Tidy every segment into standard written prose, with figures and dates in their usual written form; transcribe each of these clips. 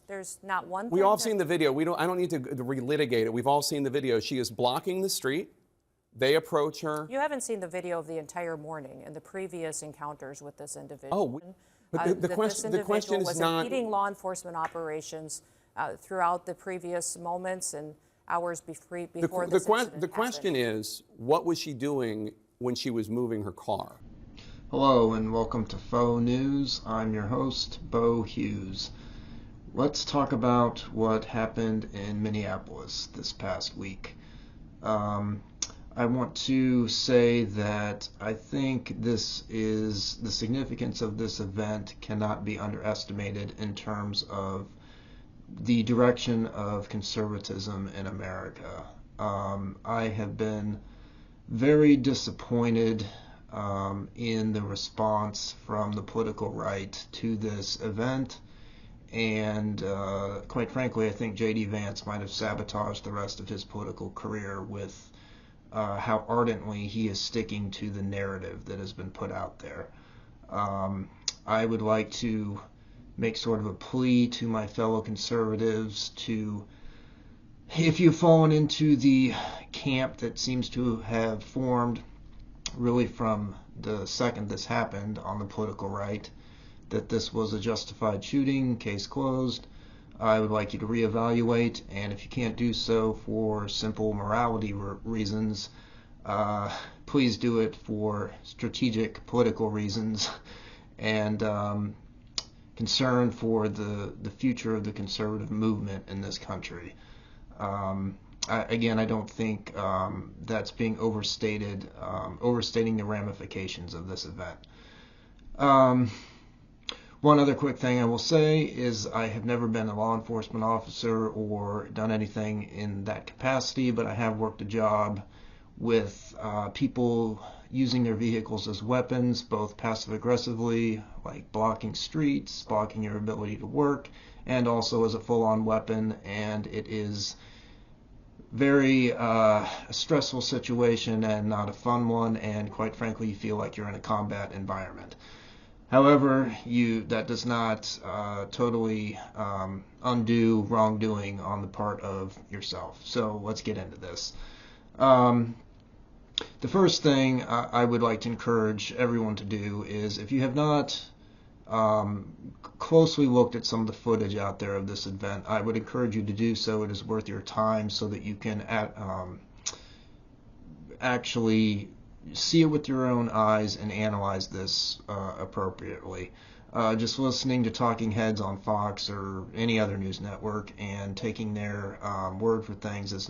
There's not one We thing all have that- seen the video. I don't need to relitigate it. We've all seen the video. She is blocking the street. They approach her. You haven't seen the video of the entire morning and the previous encounters with this individual. But the question was is not impeding law enforcement operations throughout the previous moments and hours before this incident the question is, what was she doing when she was moving her car? Hello and welcome to Faux News. I'm your host, Bo Hughes. Let's talk about what happened in Minneapolis this past week. I want to say that I think the significance of this event cannot be underestimated in terms of the direction of conservatism in America. I have been very disappointed in the response from the political right to this event, and quite frankly, I think J.D. Vance might have sabotaged the rest of his political career with how ardently he is sticking to the narrative that has been put out there. I would like to make sort of a plea to my fellow conservatives to, if you've fallen into the camp that seems to have formed really from the second this happened on the political right, that this was a justified shooting, case closed, I would like you to reevaluate, and if you can't do so for simple morality reasons, please do it for strategic political reasons and concern for the future of the conservative movement in this country. Again, I don't think that's being overstated, overstating the ramifications of this event. One other quick thing I will say is I have never been a law enforcement officer or done anything in that capacity, but I have worked a job with people using their vehicles as weapons, both passive-aggressively, like blocking streets, blocking your ability to work, and also as a full-on weapon, and it is very a stressful situation and not a fun one, and quite frankly, you feel like you're in a combat environment. However, that does not totally undo wrongdoing on the part of yourself. So let's get into this. The first thing I would like to encourage everyone to do is, if you have not closely looked at some of the footage out there of this event, I would encourage you to do so. It is worth your time so that you can actually see it with your own eyes and analyze this appropriately. Just listening to talking heads on Fox or any other news network and taking their word for things does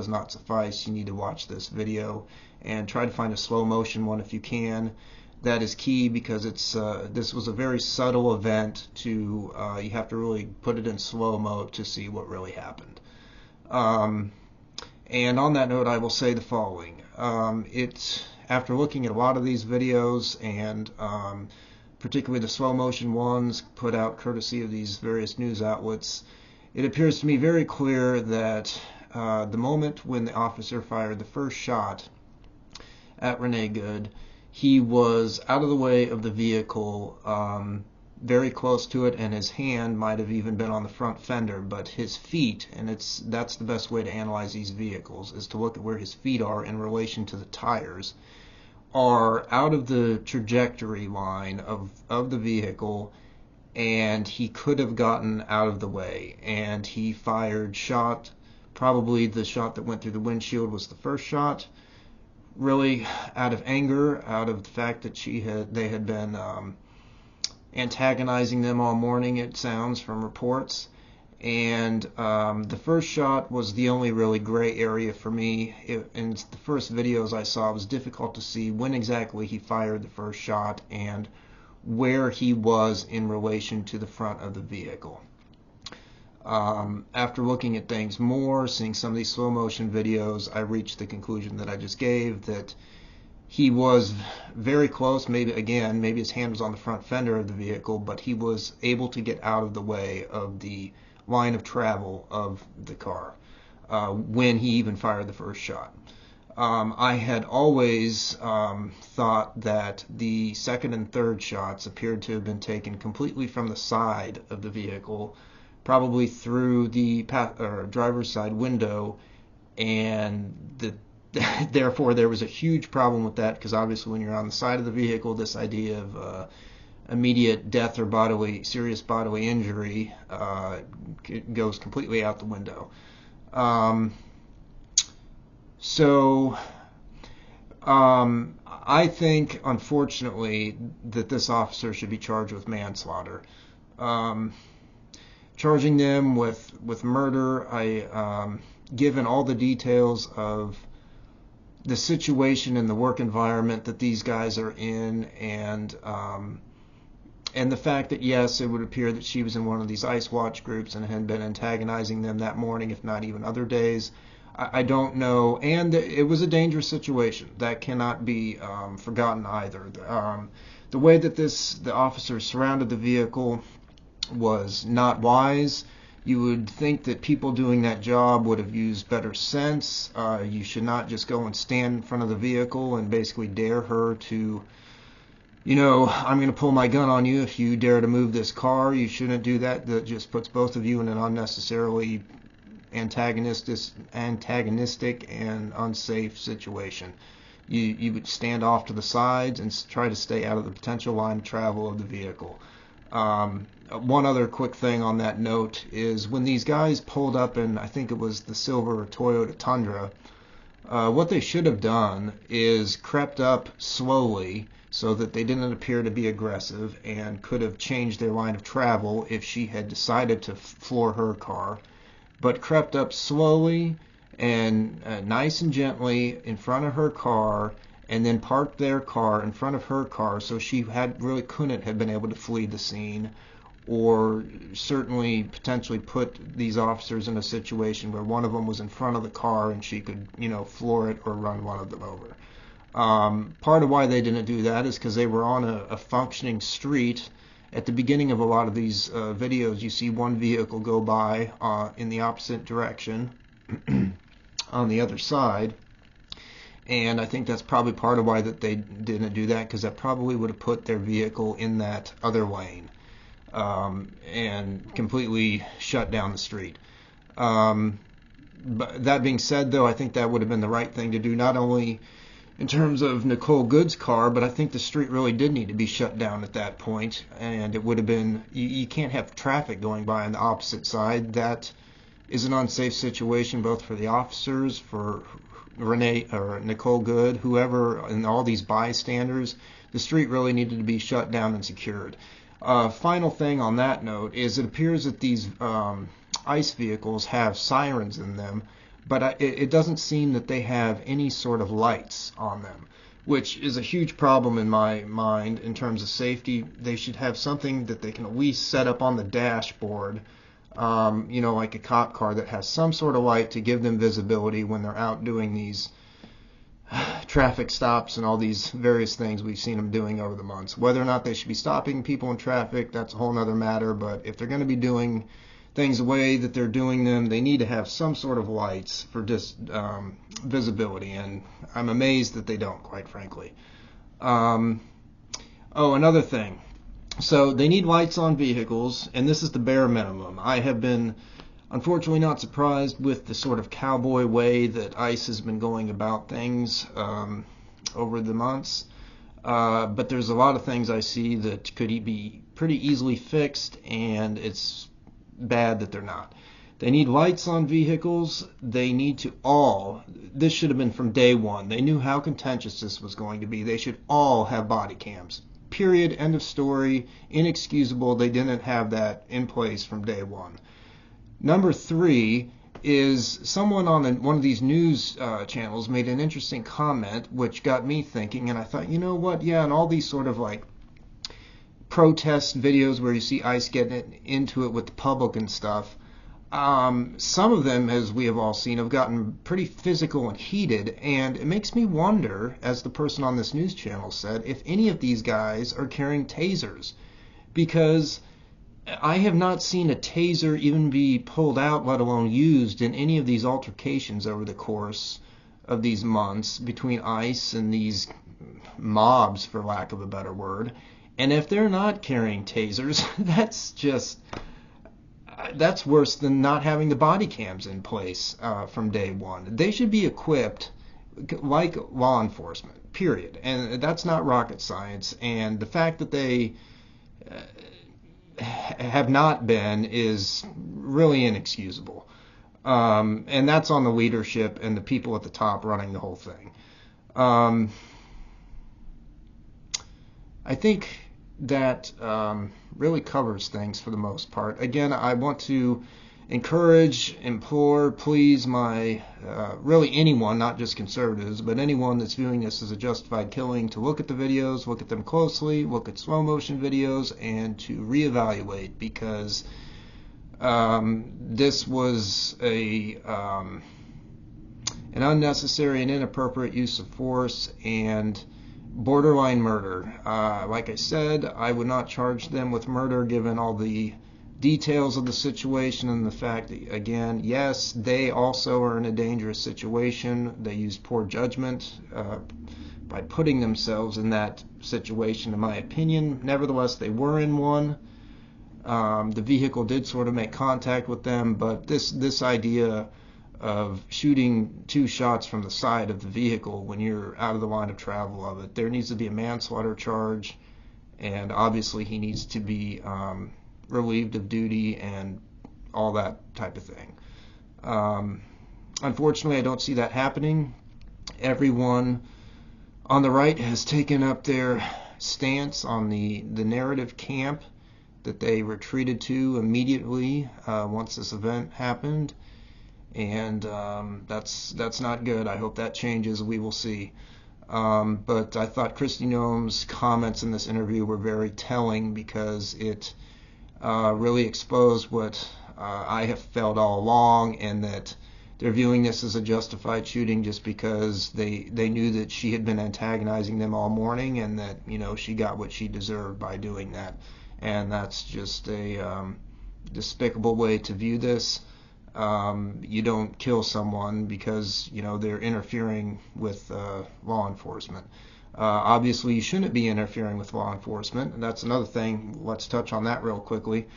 not suffice. You need to watch this video and try to find a slow motion one if you can. That is key because this was a very subtle event. You have to really put it in slow-mo to see what really happened. And on that note, I will say the following. After looking at a lot of these videos, and particularly the slow motion ones put out courtesy of these various news outlets, it appears to me very clear that the moment when the officer fired the first shot at Renee Good, he was out of the way of the vehicle, very close to it, and his hand might have even been on the front fender, but his feet, and that's the best way to analyze these vehicles, is to look at where his feet are in relation to the tires, are out of the trajectory line of the vehicle, and he could have gotten out of the way, and he fired probably the shot that went through the windshield was the first shot, really out of anger, out of the fact that they had been antagonizing them all morning, it sounds from reports. And the first shot was the only really gray area for me. In the first videos I saw, it was difficult to see when exactly he fired the first shot and where he was in relation to the front of the vehicle. After looking at things more, seeing some of these slow motion videos, I reached the conclusion that I just gave, that he was very close. Maybe his hand was on the front fender of the vehicle, but he was able to get out of the way of the line of travel of the car when he even fired the first shot. I had always thought that the second and third shots appeared to have been taken completely from the side of the vehicle, probably through the driver's side window, and therefore there was a huge problem with that, because obviously when you're on the side of the vehicle, this idea of immediate death or serious bodily injury goes completely out the window. I think, unfortunately, that this officer should be charged with manslaughter. Charging them with murder, given all the details of the situation and the work environment that these guys are in, and the fact that, yes, it would appear that she was in one of these ICE watch groups and had been antagonizing them that morning, if not even other days. I don't know. And it was a dangerous situation. That cannot be forgotten either. The way that the officers surrounded the vehicle was not wise. You would think that people doing that job would have used better sense. You should not just go and stand in front of the vehicle and basically dare her to, I'm going to pull my gun on you if you dare to move this car. You shouldn't do that. That just puts both of you in an unnecessarily antagonistic and unsafe situation. You would stand off to the sides and try to stay out of the potential line of travel of the vehicle. One other quick thing on that note is when these guys pulled up in, I think it was the silver Toyota Tundra, what they should have done is crept up slowly so that they didn't appear to be aggressive, and could have changed their line of travel if she had decided to floor her car, but crept up slowly and nice and gently in front of her car, and then parked their car in front of her car, so she really couldn't have been able to flee the scene, or certainly potentially put these officers in a situation where one of them was in front of the car and she could, floor it or run one of them over. Part of why they didn't do that is because they were on a functioning street. At the beginning of a lot of these videos, you see one vehicle go by in the opposite direction on the other side, and I think that's probably part of why that they didn't do that, because that probably would have put their vehicle in that other lane and completely shut down the street. But that being said, though, I think that would have been the right thing to do, not only in terms of Nicole Good's car, but I think the street really did need to be shut down at that point, and it would have been, you can't have traffic going by on the opposite side. That is an unsafe situation both for the officers, for Nicole Good, whoever, and all these bystanders. The street really needed to be shut down and secured. Final thing on that note is it appears that these ICE vehicles have sirens in them, but it doesn't seem that they have any sort of lights on them, which is a huge problem in my mind in terms of safety. They should have something that they can at least set up on the dashboard, like a cop car that has some sort of light to give them visibility when they're out doing these traffic stops and all these various things we've seen them doing over the months. Whether or not they should be stopping people in traffic, that's a whole other matter, but if they're going to be doing things the way that they're doing them, they need to have some sort of lights for just visibility, and I'm amazed that they don't, quite frankly. Another thing. So they need lights on vehicles, and this is the bare minimum. I have been unfortunately not surprised with the sort of cowboy way that ICE has been going about things over the months, but there's a lot of things I see that could be pretty easily fixed, and it's bad that they're not. They need lights on vehicles. They need to this should have been from day one. They knew how contentious this was going to be. They should all have body cams. Period. End of story. Inexcusable. They didn't have that in place from day one. Number 3 is someone on one of these news channels made an interesting comment which got me thinking, and I thought, you know what, yeah, and all these sort of like protest videos where you see ICE getting into it with the public and stuff, some of them, as we have all seen, have gotten pretty physical and heated, and it makes me wonder, as the person on this news channel said, if any of these guys are carrying tasers, because I have not seen a taser even be pulled out, let alone used, in any of these altercations over the course of these months between ICE and these mobs, for lack of a better word. And if they're not carrying tasers, that's just, that's worse than not having the body cams in place from day one. They should be equipped like law enforcement, period. And that's not rocket science. And the fact that they have not been is really inexcusable. And that's on the leadership and the people at the top running the whole thing. I think that really covers things for the most part. Again, I want to encourage, implore, please my, really anyone, not just conservatives, but anyone that's viewing this as a justified killing, to look at the videos, look at them closely, look at slow motion videos, and to reevaluate, because this was an unnecessary and inappropriate use of force and borderline murder. Like I said, I would not charge them with murder given all the details of the situation and the fact that, again, yes, they also are in a dangerous situation. They used poor judgment by putting themselves in that situation, in my opinion. Nevertheless, they were in one. The vehicle did sort of make contact with them, but this idea of shooting 2 shots from the side of the vehicle when you're out of the line of travel of it, there needs to be a manslaughter charge, and obviously he needs to be relieved of duty and all that type of thing. Unfortunately, I don't see that happening. Everyone on the right has taken up their stance on the narrative camp that they retreated to immediately once this event happened, and that's not good. I hope that changes. We will see. But I thought Kristi Noem's comments in this interview were very telling, because it really exposed what I have felt all along, and that they're viewing this as a justified shooting just because they knew that she had been antagonizing them all morning, and that, you know, she got what she deserved by doing that. And that's just a despicable way to view this. You don't kill someone because, you know, they're interfering with law enforcement. Obviously, you shouldn't be interfering with law enforcement, and that's another thing. Let's touch on that real quickly.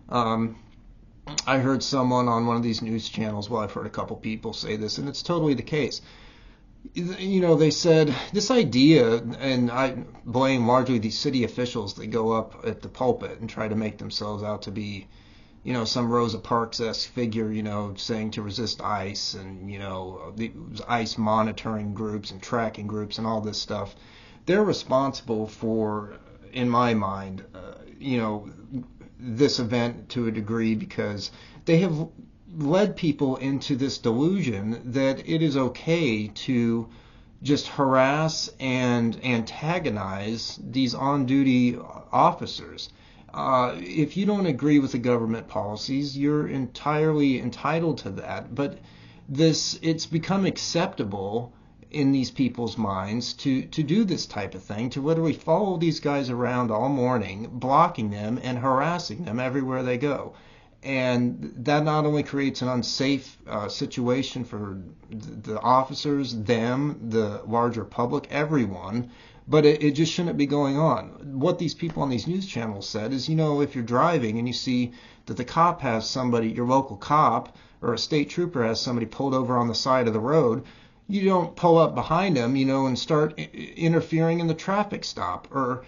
I heard someone on one of these news channels, well, I've heard a couple people say this, and it's totally the case. You know, they said this idea, and I blame largely these city officials that go up at the pulpit and try to make themselves out to be, you know, some Rosa Parks-esque figure, you know, saying to resist ICE, and, you know, the ICE monitoring groups and tracking groups and all this stuff. They're responsible for, in my mind, you know, this event to a degree, because they have led people into this delusion that it is okay to just harass and antagonize these on-duty officers. If you don't agree with the government policies, you're entirely entitled to that. But it's become acceptable in these people's minds to do this type of thing, to literally follow these guys around all morning, blocking them and harassing them everywhere they go. And that not only creates an unsafe situation for the officers, them, the larger public, everyone, but it just shouldn't be going on. What these people on these news channels said is, you know, if you're driving and you see that the cop has somebody, your local cop or a state trooper has somebody pulled over on the side of the road, you don't pull up behind them, you know, and start interfering in the traffic stop, or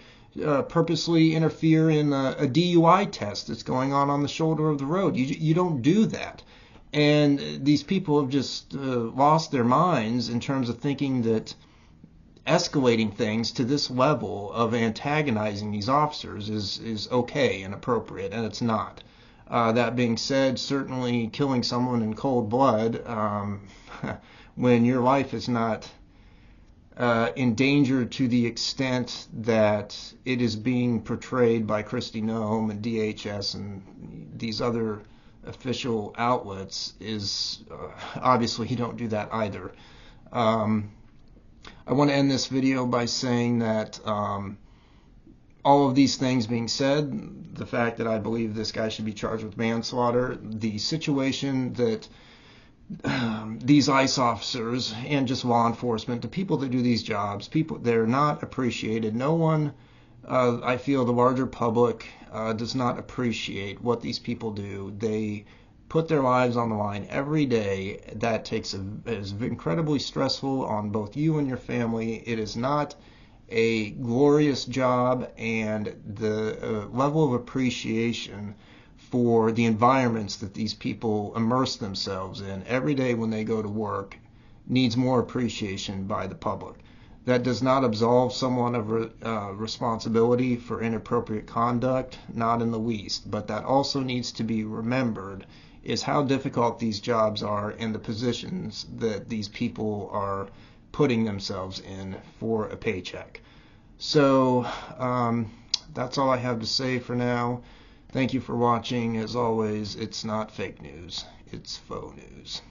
purposely interfere in a DUI test that's going on the shoulder of the road. You don't do that. And these people have just lost their minds in terms of thinking that escalating things to this level of antagonizing these officers is okay and appropriate, and it's not. That being said, certainly killing someone in cold blood when your life is not endangered to the extent that it is being portrayed by Kristi Noem and DHS and these other official outlets is obviously you don't do that either. I want to end this video by saying that all of these things being said, the fact that I believe this guy should be charged with manslaughter, the situation that these ICE officers and just law enforcement, the people that do these jobs, they're not appreciated. No one I feel the larger public does not appreciate what these people do. They put their lives on the line every day. That is incredibly stressful on both you and your family. It is not a glorious job, and the level of appreciation for the environments that these people immerse themselves in every day when they go to work needs more appreciation by the public. That does not absolve someone of responsibility for inappropriate conduct, not in the least, but that also needs to be remembered is how difficult these jobs are and the positions that these people are putting themselves in for a paycheck. So that's all I have to say for now. Thank you for watching. As always, it's not fake news, it's faux news.